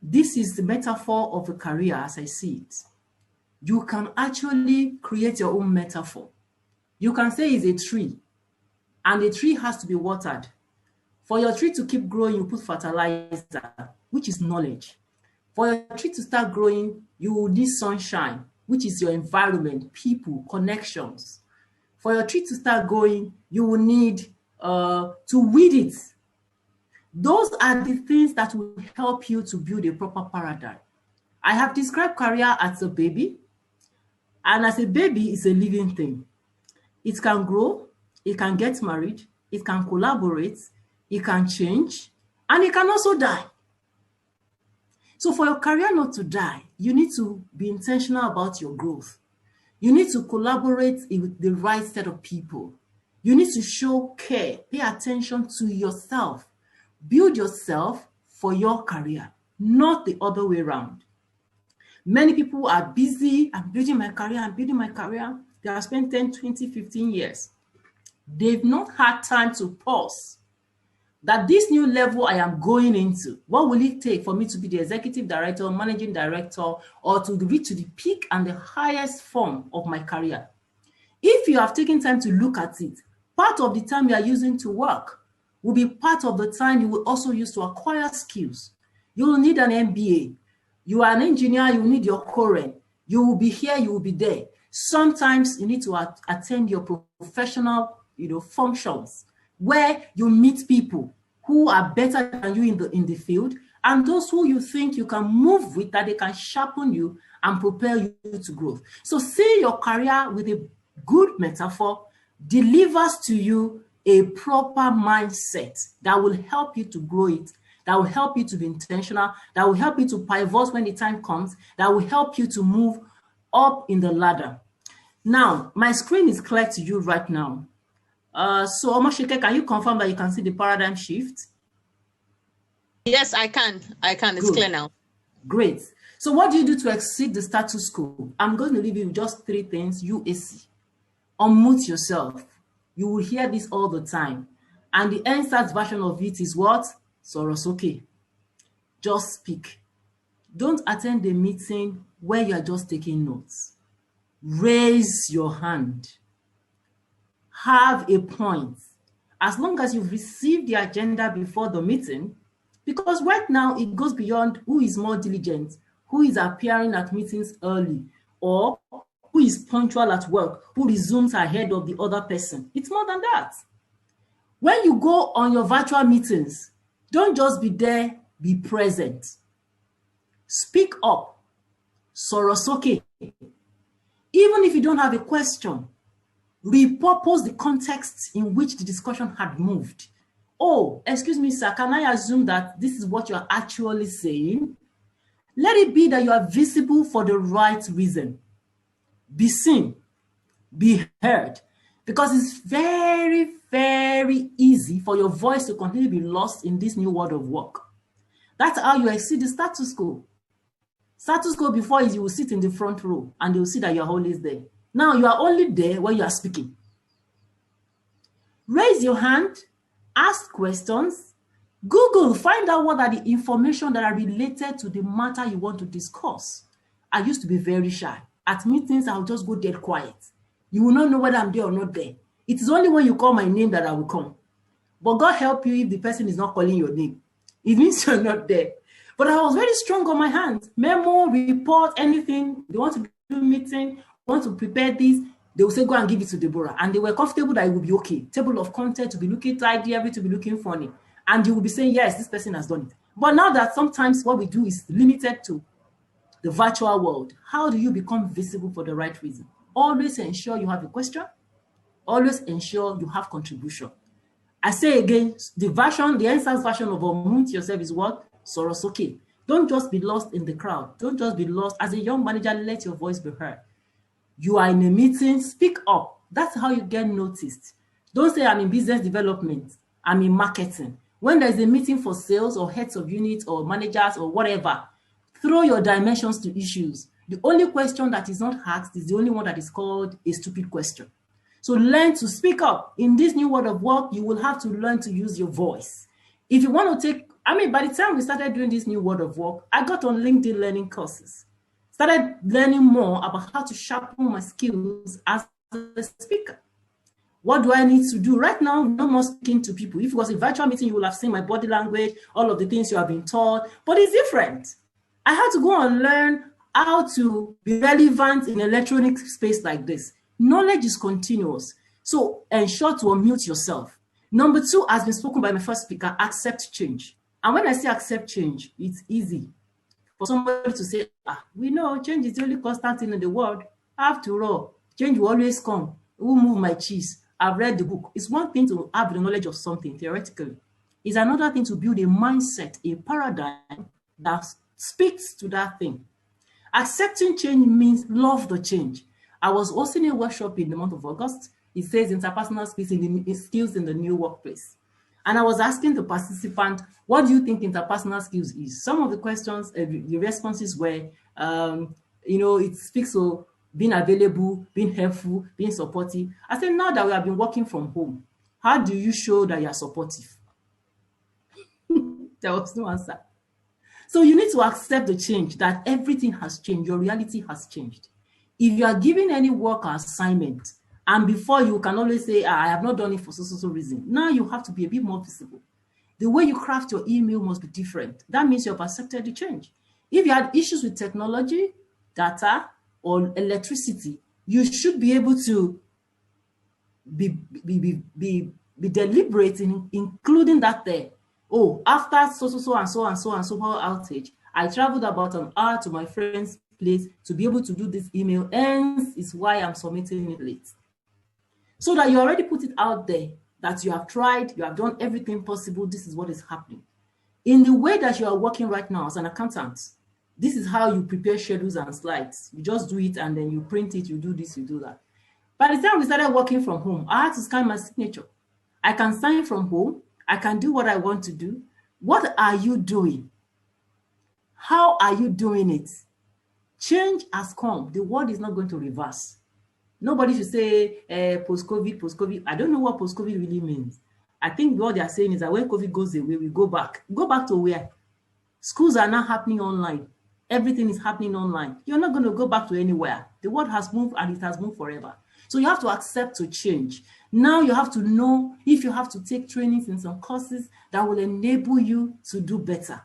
This is the metaphor of a career as I see it. You can actually create your own metaphor. You can say it's a tree, and the tree has to be watered. For your tree to keep growing, you put fertilizer, which is knowledge. For your tree to start growing, you will need sunshine, which is your environment, people, connections. For your tree to start growing, you will need to weed it. Those are the things that will help you to build a proper paradigm. I have described career as a baby, and as a baby, it's a living thing. It can grow, it can get married, it can collaborate, it can change, and it can also die. So for your career not to die, you need to be intentional about your growth. You need to collaborate with the right set of people. You need to show care, pay attention to yourself. Build yourself for your career, not the other way around. Many people are busy, I'm building my career, I'm building my career. They have spent 10, 20, 15 years. They've not had time to pause. That this new level I am going into, what will it take for me to be the executive director, managing director, or to reach to the peak and the highest form of my career? If you have taken time to look at it, part of the time you are using to work will be part of the time you will also use to acquire skills. You will need an MBA. You are an engineer, you will need your Curate. You will be here, you will be there. Sometimes you need to attend your professional functions where you meet people who are better than you in the field, and those who you think you can move with, that they can sharpen you and propel you to growth. So see your career with a good metaphor delivers to you a proper mindset that will help you to grow it, that will help you to be intentional, that will help you to pivot when the time comes, that will help you to move up in the ladder. Now, my screen is clear to you right now. So Omoshike, can you confirm that you can see the paradigm shift? Yes, I can. It's clear now. Great. So what do you do to exceed the status quo? I'm going to leave you with just 3 things. UAC. Unmute yourself. You will hear this all the time. And the NSAS version of it is what? Sorosoke. Just speak. Don't attend a meeting where you are just taking notes. Raise your hand. Have a point. As long as you've received the agenda before the meeting, because right now it goes beyond who is more diligent, who is appearing at meetings early, or who is punctual at work, who resumes ahead of the other person. It's more than that. When you go on your virtual meetings, don't just be there, be present. Speak up. Sorosoke. Even if you don't have a question, repurpose the context in which the discussion had moved. Oh, excuse me, sir, can I assume that this is what you're actually saying? Let it be that you are visible for the right reason. Be seen, be heard, because it's very, very easy for your voice to continue to be lost in this new world of work. That's how you exceed the status quo. Status quo before is you will sit in the front row and they will see that you're always there. Now you are only there when you are speaking. Raise your hand, ask questions, Google, find out what are the information that are related to the matter you want to discuss. I used to be very shy. At meetings, I'll just go dead quiet. You will not know whether I'm there or not there. It is only when you call my name that I will come. But God help you if the person is not calling your name. It means you're not there. But I was very strong on my hands. Memo, report, anything. They want to do meeting, want to prepare this. They will say, go and give it to Deborah. And they were comfortable that it would be okay. Table of content to be looking tidy, everything to be looking funny. And you will be saying, yes, this person has done it. But now that sometimes what we do is limited to the virtual world, how do you become visible for the right reason? Always ensure you have a question. Always ensure you have contribution. I say again, the NSAS version of unmute yourself is what? Sorosoke. Don't just be lost in the crowd. Don't just be lost. As a young manager, let your voice be heard. You are in a meeting, speak up. That's how you get noticed. Don't say I'm in business development, I'm in marketing. When there's a meeting for sales or heads of units or managers or whatever, throw your dimensions to issues. The only question that is not asked is the only one that is called a stupid question. So learn to speak up. In this new world of work, you will have to learn to use your voice. If you want to take I mean, by the time we started doing this new world of work, I got on LinkedIn learning courses, started learning more about how to sharpen my skills as a speaker. What do I need to do? Right now, no more speaking to people. If it was a virtual meeting, you will have seen my body language, all of the things you have been taught, but it's different. I had to go and learn how to be relevant in electronic space like this. Knowledge is continuous. So ensure to unmute yourself. Number 2 has been spoken by my first speaker, accept change. And when I say accept change, it's easy for somebody to say, we know change is the only constant thing in the world. After all, change will always come. Who move my cheese? I've read the book. It's one thing to have the knowledge of something theoretically. It's another thing to build a mindset, a paradigm that speaks to that thing. Accepting change means love the change. I was hosting a workshop in the month of August. It says interpersonal skills in the new workplace. And I was asking the participant, what do you think interpersonal skills is? Some of the questions, the responses were, it speaks of being available, being helpful, being supportive. I said, now that we have been working from home, how do you show that you are supportive? There was no answer. So you need to accept the change, that everything has changed. Your reality has changed. If you are given any work or assignment, and before you can always say, I have not done it for so reason. Now you have to be a bit more visible. The way you craft your email must be different. That means you have accepted the change. If you had issues with technology, data, or electricity, you should be able to be deliberate in including that there. Oh, after so outage, I traveled about an hour to my friend's place to be able to do this email, hence is why I'm submitting it late. So that you already put it out there, that you have tried, you have done everything possible, this is what is happening. In the way that you are working right now as an accountant, this is how you prepare schedules and slides. You just do it and then you print it, you do this, you do that. By the time we started working from home, I had to scan my signature. I can sign from home. I can do what I want to do. What are you doing? How are you doing it? Change has come. The world is not going to reverse. Nobody should say post-COVID. I don't know what post-COVID really means. I think what they are saying is that when COVID goes away, we go back. Go back to where? Schools are now happening online. Everything is happening online. You're not going to go back to anywhere. The world has moved and it has moved forever. So you have to accept to change. Now you have to know if you have to take trainings in some courses that will enable you to do better.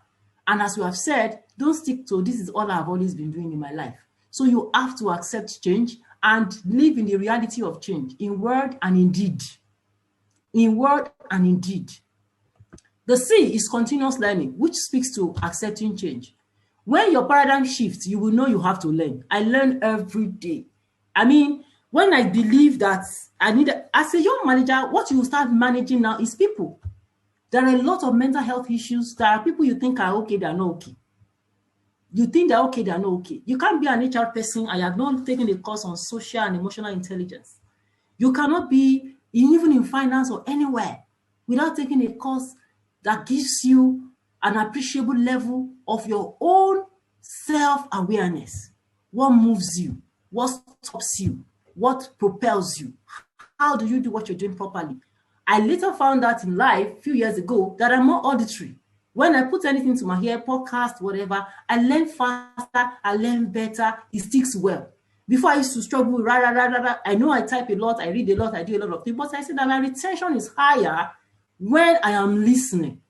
And as we have said, don't stick to this is all I've always been doing in my life. So you have to accept change and live in the reality of change in word and in deed. In word and in deed. The C is continuous learning, which speaks to accepting change. When your paradigm shifts, you will know you have to learn. I learn every day. I mean, when I believe that as a young manager, what you will start managing now is people. There are a lot of mental health issues. There are people you think are okay, they are not okay. You think they're okay, they're not okay. You can't be an HR person. I have not taken a course on social and emotional intelligence. You cannot be, even in finance or anywhere, without taking a course that gives you an appreciable level of your own self-awareness. What moves you? What stops you? What propels you? How do you do what you're doing properly? I later found out in life, a few years ago, that I'm more auditory. When I put anything to my ear, podcast, whatever, I learn faster, I learn better, it sticks well. Before I used to struggle, I know I type a lot, I read a lot, I do a lot of things, but I said that my retention is higher when I am listening.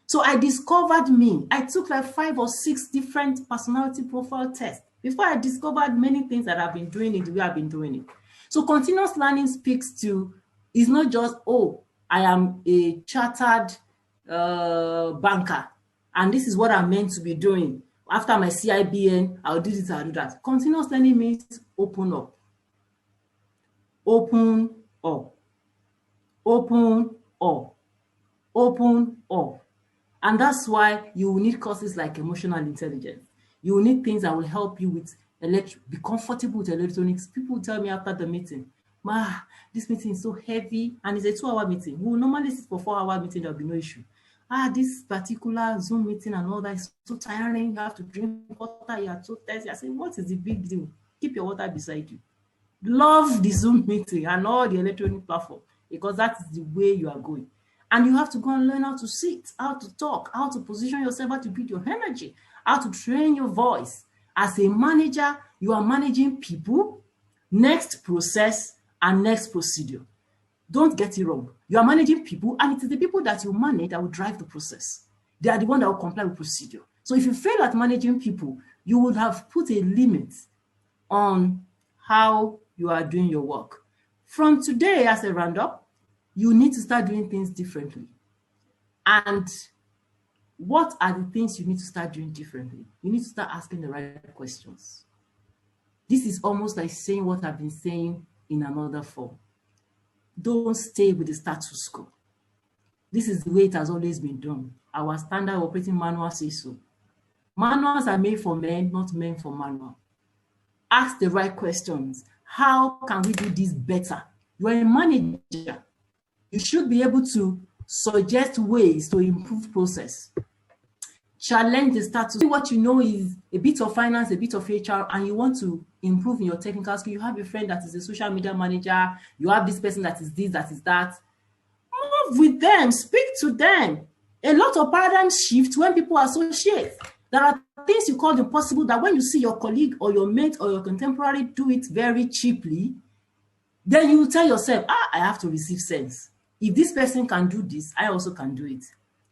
So I discovered me. I took like 5 or 6 different personality profile tests before I discovered many things that I've been doing it the way I've been doing it. So continuous learning speaks to, it's not just, oh, I am a chartered banker, and this is what I'm meant to be doing. After my CIBN, I'll do this, I'll do that. Continuous learning means open up. Open up. Open up. Open up. And that's why you will need courses like emotional intelligence. You will need things that will help you with be comfortable with electronics. People tell me after the meeting, Ma, this meeting is so heavy, and it's a 2-hour meeting. We will normally sit for 4-hour meeting, there'll be no issue. This particular Zoom meeting and all that is so tiring. You have to drink water, you are so thirsty. I say, what is the big deal? Keep your water beside you. Love the Zoom meeting and all the electronic platform, because that is the way you are going. And you have to go and learn how to sit, how to talk, how to position yourself, how to build your energy, how to train your voice. As a manager, you are managing people, next process, and next procedure. Don't get it wrong. You are managing people, and it is the people that you manage that will drive the process. They are the one that will comply with procedure. So if you fail at managing people, you would have put a limit on how you are doing your work. From today, as a roundup, you need to start doing things differently. And what are the things you need to start doing differently? You need to start asking the right questions. This is almost like saying what I've been saying in another form. Don't stay with the status quo. This is the way it has always been done. Our standard operating manual says so. Manuals are made for men, not men for manual. Ask the right questions. How can we do this better? You're a manager. You should be able to suggest ways to improve process. Challenge the status. What you know is a bit of finance, a bit of HR, and you want to improve in your technical skill. You have a friend that is a social media manager. You have this person that is this, that is that. Move with them. Speak to them. A lot of paradigm shift when people associate. There are things you call impossible that when you see your colleague or your mate or your contemporary do it very cheaply, then you tell yourself, I have to receive sense. If this person can do this, I also can do it.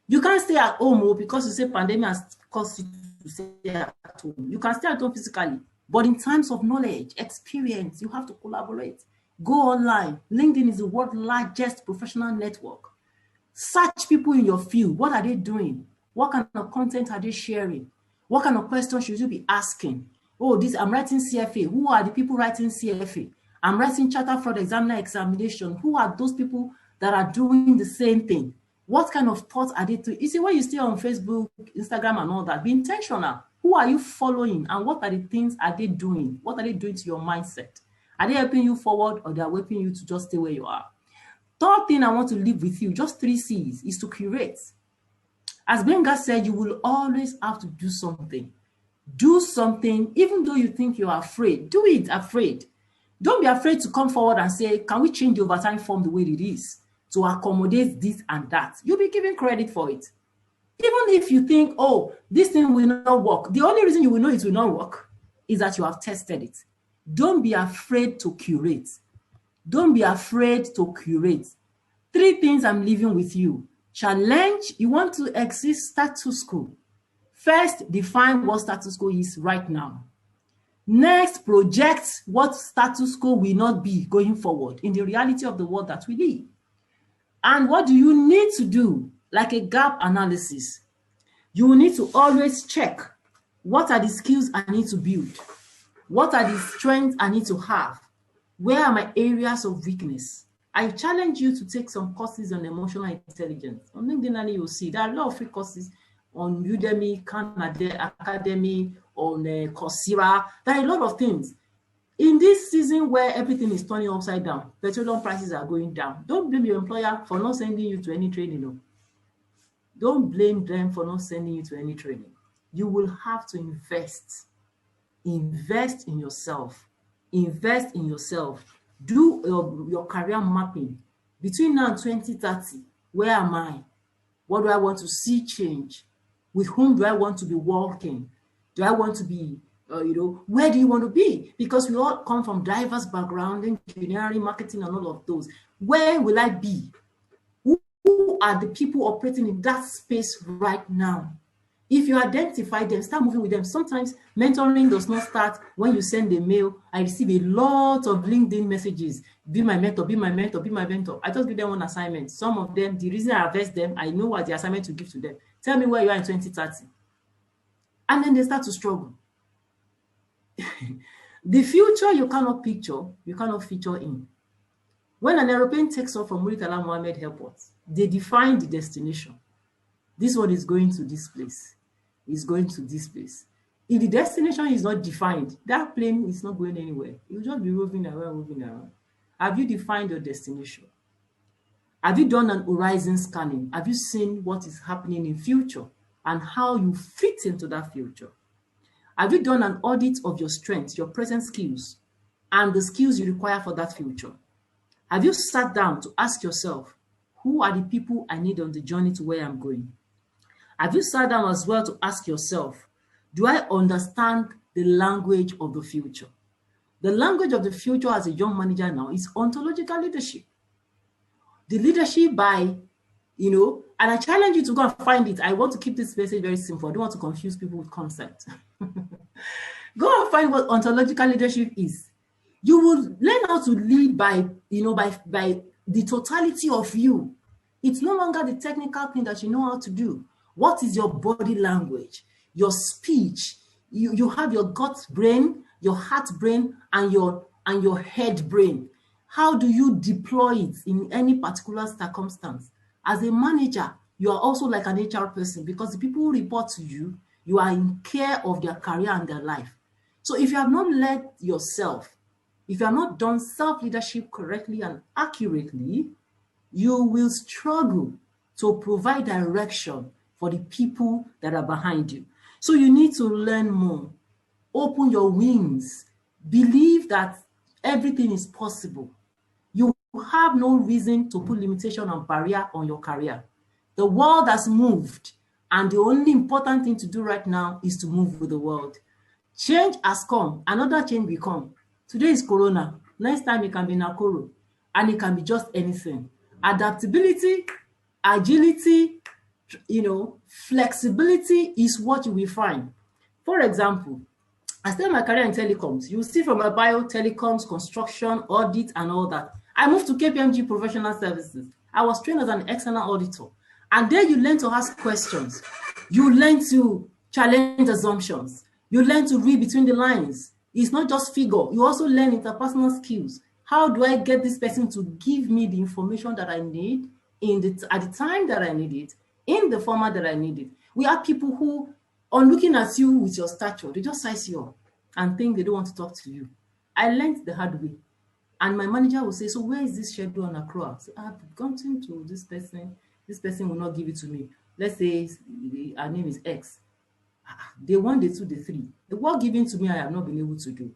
You can't stay at home because you say pandemic has caused you to stay at home. You can stay at home physically, but in terms of knowledge, experience, you have to collaborate. Go online. LinkedIn is the world's largest professional network. Search people in your field. What are they doing? What kind of content are they sharing? What kind of questions should you be asking? Oh, I'm writing CFA. Who are the people writing CFA? I'm writing Charter Fraud Examiner examination. Who are those people that are doing the same thing? What kind of thoughts are they doing? You see, when you stay on Facebook, Instagram, and all that, be intentional. Who are you following, and what are the things are they doing? What are they doing to your mindset? Are they helping you forward, or they are helping you to just stay where you are? Third thing I want to leave with you, just 3 C's, is to curate. As Benga said, you will always have to do something. Do something, even though you think you're afraid. Do it afraid. Don't be afraid to come forward and say, can we change the overtime form the way it is to accommodate this and that? You'll be given credit for it. Even if you think, oh, this thing will not work, the only reason you will know it will not work is that you have tested it. Don't be afraid to curate. Don't be afraid to curate. 3 things I'm leaving with you. Challenge, you want to exit status quo. First, define what status quo is right now. Next, project what status quo will not be going forward in the reality of the world that we live. And what do you need to do? Like a gap analysis. You will need to always check, what are the skills I need to build? What are the strengths I need to have? Where are my areas of weakness? I challenge you to take some courses on emotional intelligence. On LinkedIn, you'll see there are a lot of free courses on Udemy, Khan Academy, on Coursera. There are a lot of things. In this season where everything is turning upside down, petroleum prices are going down. Don't blame your employer for not sending you to any training. No. Don't blame them for not sending you to any training. You will have to invest. Invest in yourself. Invest in yourself. Do your career mapping. Between now and 2030, where am I? What do I want to see change? With whom do I want to be working? Do I want to be, where do you want to be? Because we all come from diverse backgrounds, engineering, marketing, and all of those. Where will I be? Who are the people operating in that space right now? If you identify them, start moving with them. Sometimes mentoring does not start when you send a mail. I receive a lot of LinkedIn messages. Be my mentor, be my mentor, be my mentor. I just give them one assignment. Some of them, the reason I invest them, I know what the assignment to give to them. Tell me where you are in 2030. And then they start to struggle. The future you cannot picture, you cannot feature in. When an aeroplane takes off from Muritala Mohammed Airport, they define the destination. This one is going to this place. Is going to this place. If the destination is not defined, that plane is not going anywhere. It will just be moving around, moving around. Have you defined your destination? Have you done an horizon scanning? Have you seen what is happening in future and how you fit into that future? Have you done an audit of your strengths, your present skills, and the skills you require for that future? Have you sat down to ask yourself, Who are the people I need on the journey to where I'm going? Have you sat down as well to ask yourself, do I understand the language of the future? The language of the future as a young manager now is ontological leadership. The leadership by, and I challenge you to go and find it. I want to keep this message very simple. I don't want to confuse people with concepts. Go and find what ontological leadership is. You will learn how to lead by the totality of you. It's no longer the technical thing that you know how to do. What is your body language, your speech? You have your gut brain, your heart brain, and your head brain. How do you deploy it in any particular circumstance? As a manager, you are also like an HR person, because the people who report to you, you are in care of their career and their life. So if you have not led yourself, if you have not done self-leadership correctly and accurately, you will struggle to provide direction for the people that are behind you. So you need to learn more. Open your wings. Believe that everything is possible. You have no reason to put limitation and barrier on your career. The world has moved, and the only important thing to do right now is to move with the world. Change has come. Another change will come. Today is Corona. Next time it can be Nakoro, and it can be just anything. Adaptability, agility, flexibility is what you will find. For example, I started my career in telecoms. You see from my bio, telecoms, construction, audit, and all that. I moved to KPMG Professional Services. I was trained as an external auditor. And there you learn to ask questions. You learn to challenge assumptions. You learn to read between the lines. It's not just figure. You also learn interpersonal skills. How do I get this person to give me the information that I need at the time that I need it, in the format that I need it? We have people who, on looking at you with your stature, they just size you up and think they don't want to talk to you. I learned the hard way. And my manager will say, so where is this schedule on accrual? So I've gone to this person. This person will not give it to me. Let's say her name is X. Day 1, day 2, day 3. The work given to me, I have not been able to do.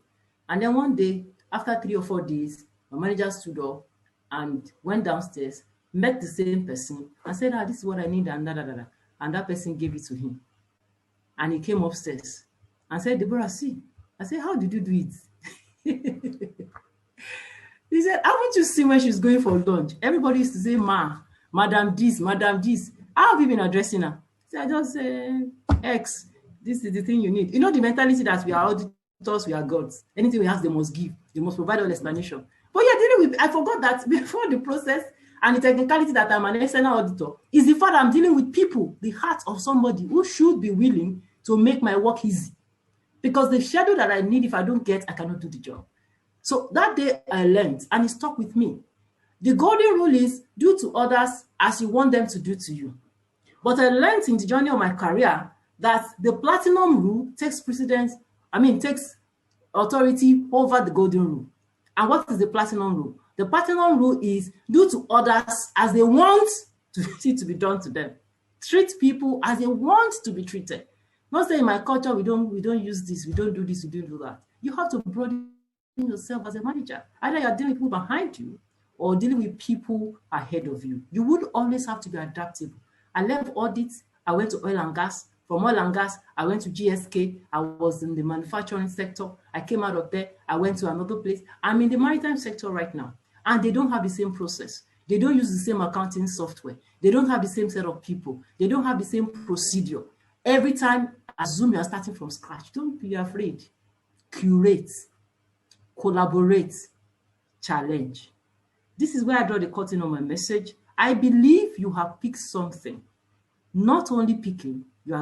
And then one day, after 3 or 4 days, my manager stood up and went downstairs, met the same person, and said, this is what I need, and da. And that person gave it to him. And he came upstairs and said, Deborah, see. I said, how did you do it? He said, haven't you seen when she's going for lunch? Everybody used to say, Madam this, Madam this. How have you been addressing her? I just say, X, this is the thing you need. You know the mentality that we are auditors, we are gods. Anything we ask, they must give. They must provide all explanation. But you're dealing with, I forgot that before the process and the technicality that I'm an external auditor is the fact that I'm dealing with people, the heart of somebody who should be willing to make my work easy. Because the schedule that I need, if I don't get, I cannot do the job. So that day I learned, and it stuck with me. The golden rule is do to others as you want them to do to you. But I learned in the journey of my career that the platinum rule takes takes authority over the golden rule. And what is the platinum rule? The platinum rule is do to others as they want it to be done to them. Treat people as they want to be treated. Not say in my culture we don't use this, we don't do this, we don't do that. You have to broaden yourself as a manager. Either you're dealing with people behind you or dealing with people ahead of you. You would always have to be adaptable. I left audits, I went to oil and gas. From oil and gas, I went to GSK. I was in the manufacturing sector. I came out of there. I went to another place. I'm in the maritime sector right now. And they don't have the same process. They don't use the same accounting software. They don't have the same set of people. They don't have the same procedure. Every time, assume you're starting from scratch. Don't be afraid. Curate, collaborate, challenge. This is where I draw the curtain on my message. I believe you have picked something. Not only picking,